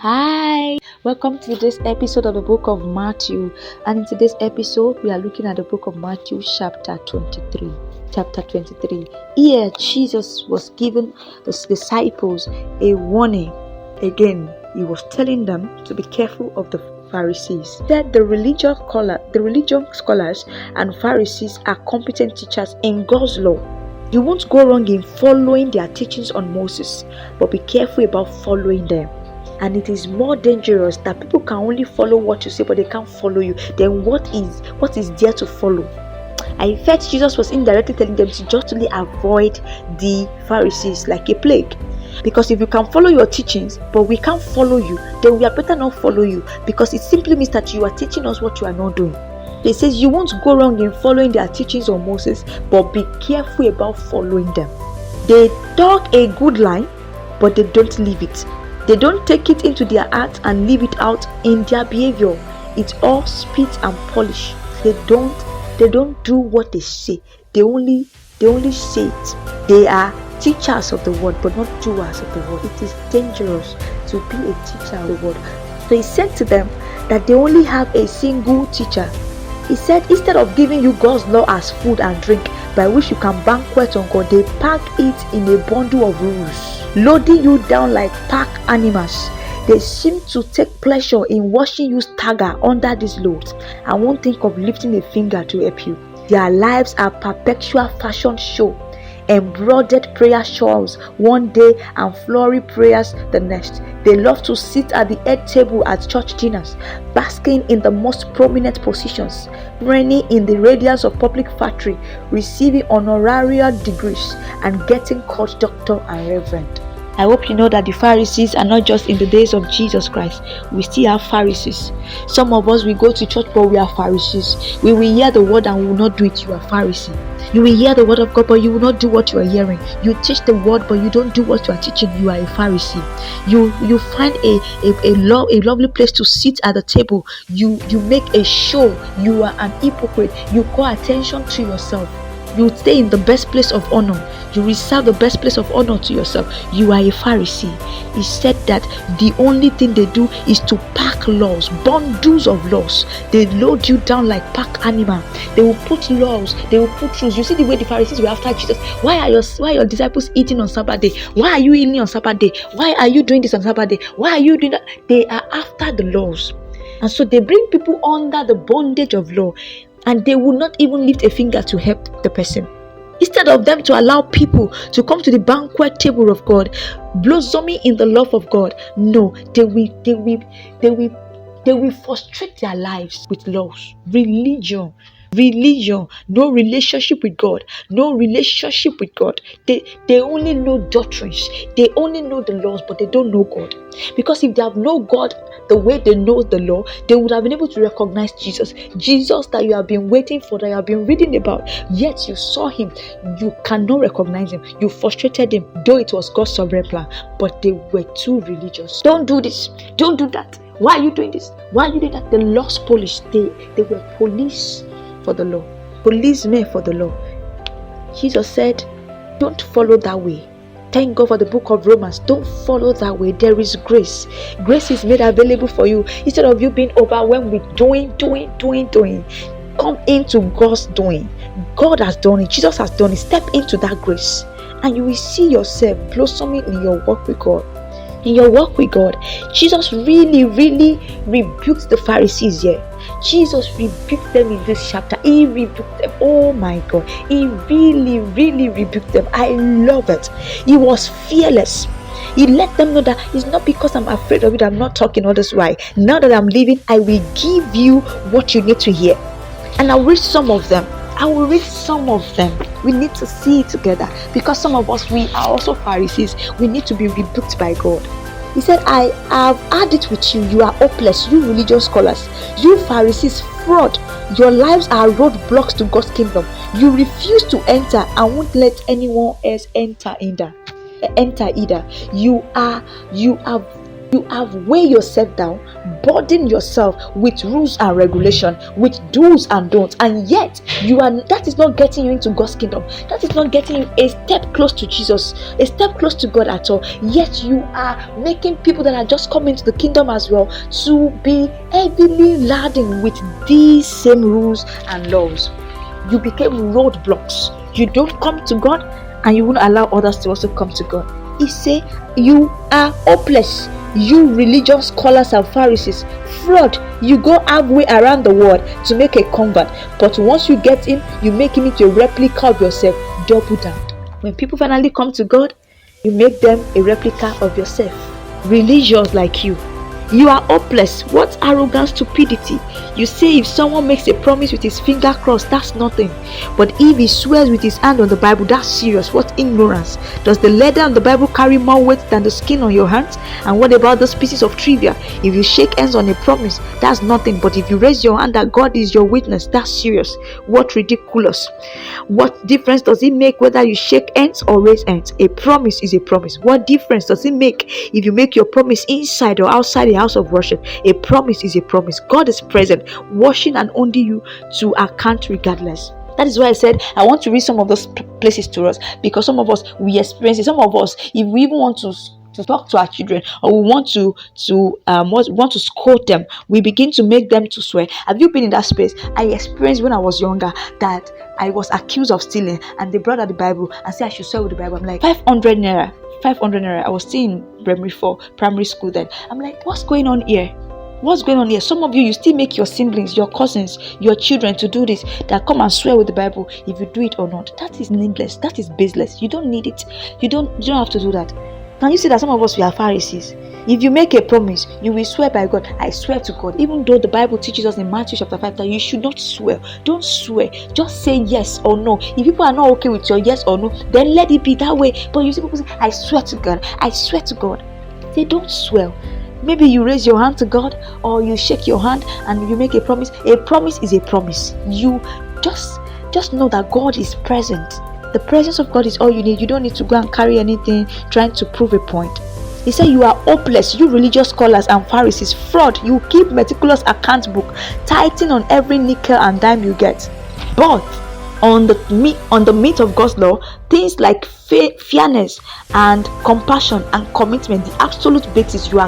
Hi, welcome to this episode of the book of Matthew. And in today's episode, we are looking at the book of Matthew, chapter 23. Here, Jesus was giving the disciples a warning. Again, he was telling them to be careful of the Pharisees. That the religion scholars and Pharisees are competent teachers in God's law. You won't go wrong in following their teachings on Moses, but be careful about following them. And it is more dangerous that people can only follow what you say, but they can't follow you. Then what is there to follow? And in fact, Jesus was indirectly telling them to just only avoid the Pharisees like a plague. Because if you can follow your teachings, but we can't follow you, then we are better not follow you, because it simply means that you are teaching us what you are not doing. It says you won't go wrong in following their teachings on Moses, but be careful about following them. They talk a good line, but they don't live it. They don't take it into their heart and leave it out in their behavior. It's all spit and polish. They don't do what they say. They only say it. They are teachers of the word, but not doers of the word. It is dangerous to be a teacher of the word. So he said to them that they only have a single teacher. He said, instead of giving you God's law as food and drink, by which you can banquet on God, they pack it in a bundle of rules, loading you down like pack animals. They seem to take pleasure in watching you stagger under these loads and won't think of lifting a finger to help you. Their lives are perpetual fashion show, embroidered prayer shawls one day and flowery prayers the next. They love to sit at the head table at church dinners, basking in the most prominent positions, reigning in the radiance of public flattery, receiving honorary degrees, and getting called doctor and reverend. I hope you know that the Pharisees are not just in the days of Jesus Christ. We still have Pharisees. Some of us, we go to church, but we are Pharisees. We will hear the word and we will not do it. You are Pharisee. You will hear the word of God, but you will not do what you are hearing. You teach the word, but you don't do what you are teaching. You are a Pharisee. You find a lovely place to sit at the table. You make a show. You are an hypocrite. You call attention to yourself. You stay in the best place of honor. You reserve the best place of honor to yourself. You are a Pharisee. He said that the only thing they do is to pack laws, bundles of laws. They load you down like pack animal. They will put laws. They will put rules. You see the way the Pharisees were after Jesus. Why are your disciples eating on Sabbath day? Why are you eating on Sabbath day? Why are you doing this on Sabbath day? Why are you doing that? They are after the laws. And so they bring people under the bondage of law, and they will not even lift a finger to help the person. Instead of them to allow people to come to the banquet table of God, blossoming in the love of God, no, they will frustrate their lives with laws, religion, no relationship with God, They only know doctrines, they only know the laws, but they don't know God. Because if they have known God the way they know the law, they would have been able to recognize Jesus that you have been waiting for, that you have been reading about, yet you saw him, you cannot recognize him. You frustrated him, though it was God's sovereign plan, but they were too religious. Don't do this, don't do that. Why are you doing this? Why are you doing that? The law's police. They were police for the law, policemen for the law. Jesus said, don't follow that way. Thank God for the book of Romans. Don't follow that way. There is grace. Grace is made available for you. Instead of you being overwhelmed with doing, come into God's doing. God has done it. Jesus has done it. Step into that grace, and you will see yourself blossoming in your walk with God. Jesus really rebuked the Pharisees here. Jesus rebuked them in this chapter. He rebuked them. Oh my God. He really rebuked them. I love it. He was fearless. He let them know that it's not because I'm afraid of it, I'm not talking all this while. Now that I'm leaving, I will give you what you need to hear. And I'll read some of them. We need to see it together, because some of us, we are also Pharisees. We need to be rebuked by God. He said, I have had it with you. You are hopeless, you religious scholars. You Pharisees, fraud. Your lives are roadblocks to God's kingdom. You refuse to enter and won't let anyone else enter either. You are You have weighed yourself down, burden yourself with rules and regulation, with do's and don'ts, and yet that is not getting you into God's kingdom. That is not getting you a step close to Jesus, a step close to God at all. Yet you are making people that are just coming to the kingdom as well to be heavily laden with these same rules and laws. You became roadblocks. You don't come to God, and you won't allow others to also come to God. He say you are hopeless. You religious scholars and Pharisees, fraud. You go halfway around the world to make a convert, but once you get him, you make him into a replica of yourself. Double down. When people finally come to God, you make them a replica of yourself. Religious like you. You are hopeless. What arrogant stupidity. You say if someone makes a promise with his finger crossed, that's nothing. But if he swears with his hand on the Bible, that's serious. What ignorance. Does the leather on the Bible carry more weight than the skin on your hands? And what about those pieces of trivia? If you shake hands on a promise, that's nothing. But if you raise your hand that God is your witness, that's serious. What ridiculous. What difference does it make whether you shake hands or raise hands? A promise is a promise. What difference does it make if you make your promise inside or outside the house of worship? A promise is a promise. God is present, washing and holding you to account regardless. That is why I said I want to read some of those places to us, because some of us, we experience it. Some of us, if we even want to talk to our children, or we want to scold them, we begin to make them to swear. Have you been in that space? I experienced when I was younger that I was accused of stealing, and they brought out the Bible and said I should swear with the Bible. I'm like, 500 naira. I was still in primary school then. I'm like, what's going on here? What's going on here? Some of you still make your siblings, your cousins, your children to do this, that come and swear with the Bible if you do it or not. That is needless. That is baseless. You don't need it. You don't have to do that. Can you see that some of us, we are Pharisees? If you make a promise, you will swear by God. I swear to God. Even though the Bible teaches us in Matthew chapter 5 that you should not swear. Don't swear. Just say yes or no. If people are not okay with your yes or no, then let it be that way. But you see people say, I swear to God. I swear to God. They don't swear. Maybe you raise your hand to God, or you shake your hand and you make a promise. A promise is a promise. You just know that God is present. The presence of God is all you need. You don't need to go and carry anything trying to prove a point. He said you are hopeless, you religious scholars and Pharisees, fraud. You keep meticulous account book, tithing on every nickel and dime you get. But on the meat of God's law, things like fairness and compassion and commitment, the absolute basis, you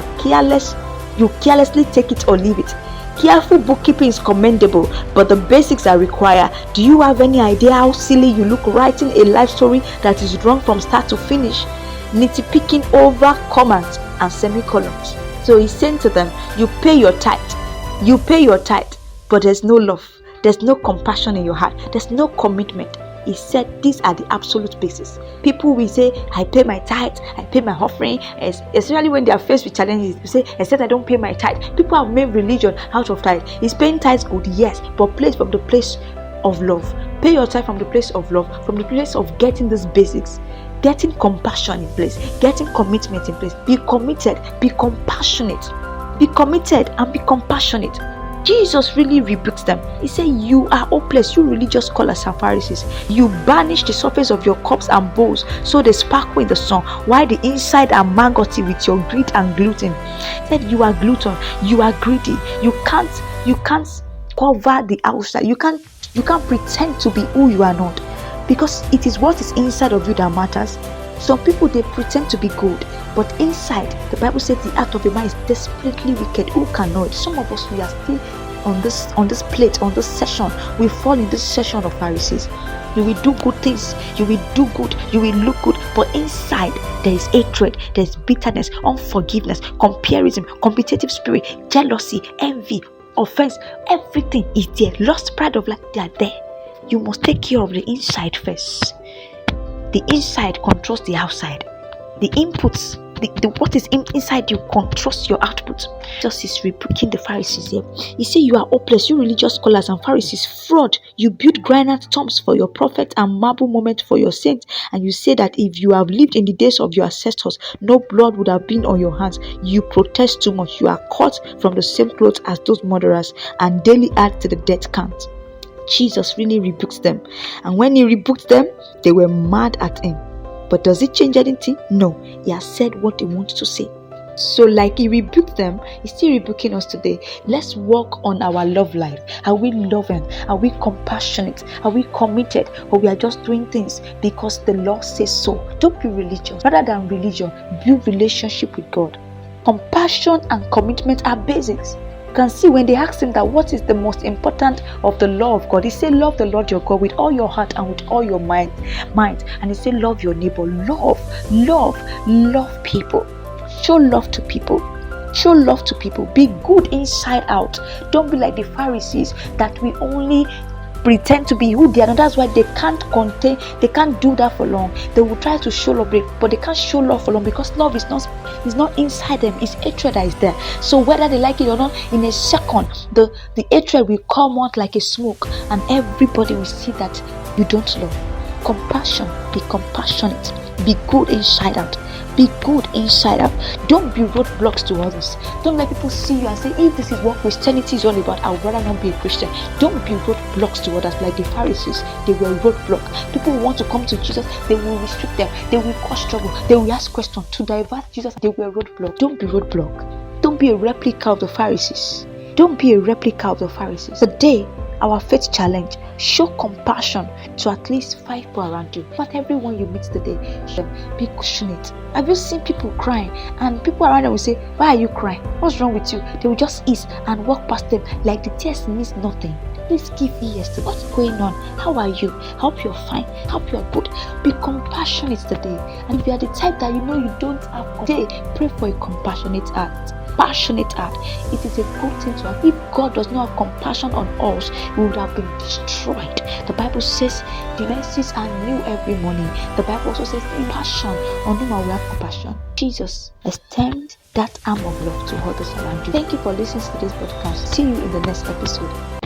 carelessly take it or leave it. Careful bookkeeping is commendable, but the basics are required. Do you have any idea how silly you look writing a life story that is wrong from start to finish, nitpicking over commas and semicolons? So he's saying to them, you pay your tithe, but there's no love, there's no compassion in your heart, there's no commitment. He said these are the absolute basis. People will say, I pay my tithe, I pay my offering, especially when they are faced with challenges. They say, except I don't pay my tithe. People have made religion out of tithe. Is paying tithes good? Yes, but place from the place of love. Pay your tithe from the place of love, from the place of getting these basics, getting compassion in place, getting commitment in place. Be committed, be compassionate. Be committed and be compassionate. Jesus really rebukes them. He said, you are hopeless, you religious scholars and Pharisees. You banish the surface of your cups and bowls so they sparkle in the sun, while the inside are maggoty with your greed and gluten. He said, you are glutton, you are greedy. You can't cover the outside. You can't pretend to be who you are not, because it is what is inside of you that matters. Some people, they pretend to be good, but inside, the Bible says the heart of a man is desperately wicked. Who can know it? Some of us, we are still on this plate, on this session. We fall in this session of Pharisees. You will do good things, you will do good, you will look good, but inside there is hatred, there is bitterness, unforgiveness, comparison, competitive spirit, jealousy, envy, offense. Everything is there. Lost pride of life, they are there. You must take care of the inside first. The inside controls the outside. The inputs, what is inside you controls your output. Jesus is rebuking the Pharisees here. He said, you are hopeless, you religious scholars and Pharisees, fraud. You build granite tombs for your prophets and marble monuments for your saints, and you say that if you have lived in the days of your ancestors, no blood would have been on your hands. You protest too much. You are cut from the same clothes as those murderers and daily add to the death count. Jesus really rebukes them, and when he rebuked them, they were mad at him. But does it change anything? No. He has said what he wants to say. So like he rebuked them, he's still rebuking us today. Let's work on our love life. Are we loving? Are we compassionate? Are we committed? Or we are just doing things because the Lord says so? Don't be religious. Rather than religion, build relationship with God. Compassion and commitment are basics. You can see when they asked him that what is the most important of the law of God, he said love the Lord your God with all your heart and with all your mind. And he said love your neighbor. Love people. Show love to people. Show love to people. Be good inside out. Don't be like the Pharisees that we only pretend to be who they are. And that's why they can't do that for long. They will try to show love, but they can't show love for long because love is not inside them. It's hatred that is there. So whether they like it or not, in a second, the hatred will come out like a smoke, and everybody will see that you don't love. Compassion. Be compassionate. Be good inside out. Be good inside out. Don't be roadblocks to others. Don't let people see you and say, if this is what Christianity is all about, I would rather not be a Christian. Don't be roadblocks to others like the Pharisees. They were roadblock. People who want to come to Jesus, they will restrict them. They will cause trouble. They will ask questions to divert Jesus. They were roadblock. Don't be roadblock. Don't be a replica of the Pharisees. Don't be a replica of the Pharisees. Today, our faith challenge: show compassion to at least 5 people around you. Not everyone you meet today. Be compassionate. Have you seen people crying and people around them will say, why are you crying? What's wrong with you? They will just ease and walk past them like the tears means nothing. Please give ears to what's going on. How are you? Hope you're fine. Hope you're good. Be compassionate today. And if you are the type that you know you don't have today, pray for a compassionate heart. Passionate heart. It is a good thing to have. If God does not have compassion on us, we would have been destroyed. The Bible says the mercies are new every morning. The Bible also says passion, on whom I will have compassion. Jesus extend that arm of love to others around you. Thank you for listening to this podcast. See you in the next episode.